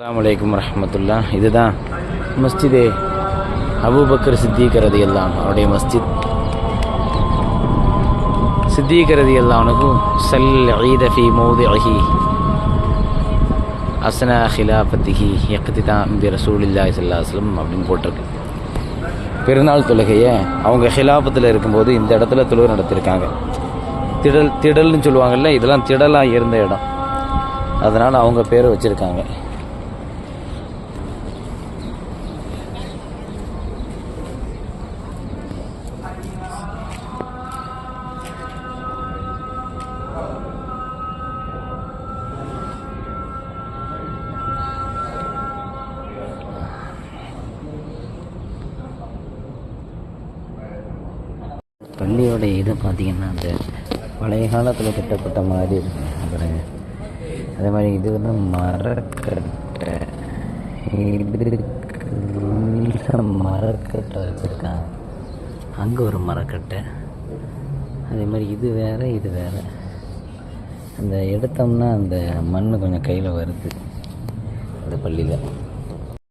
அஸ்ஸலாமு அலைக்கும் வரஹ்மத்துல்லாஹ். இதுதான் மஸ்ஜிதே அபூபக்கர் சித்திக் ரலியல்லாஹு அன்ஹு அவருடைய மஸ்ஜித். சித்திக் ரலியல்லாஹு அன்ஹு ஸல் ஈத ஃபீ மௌதிஇஹி அஸ்னா ஹிலாஃபத்திஹி இக்திதா பி ரசூலில்லாஹி ஸல்லல்லாஹு அலைஹி வஸல்லம் அப்படின்னு போட்டிருக்கு. பெருநாள் தொழுகையை அவங்க ஹிலாஃபத்தில் இருக்கும்போது இந்த இடத்துல தொழுகை நடத்தியிருக்காங்க. திடல்னு சொல்லுவாங்கல்ல, இதெல்லாம் திடலாக இருந்த இடம், அதனால் அவங்க பேரை வச்சுருக்காங்க. பள்ளியோட இதை பார்த்திங்கன்னா அந்த பழைய காலத்தில் கட்டப்பட்ட மாதிரி இருக்கு. அப்புறம் அதே மாதிரி இது வந்து மரக்கட்டை, மரக்கட்டை வச்சுருக்காங்க. அங்கே ஒரு மரக்கட்டை, அதே மாதிரி இது வேறு இது வேறு. அந்த எடுத்தோம்னா அந்த மண் கொஞ்சம் கையில் வருது இந்த பள்ளியில்.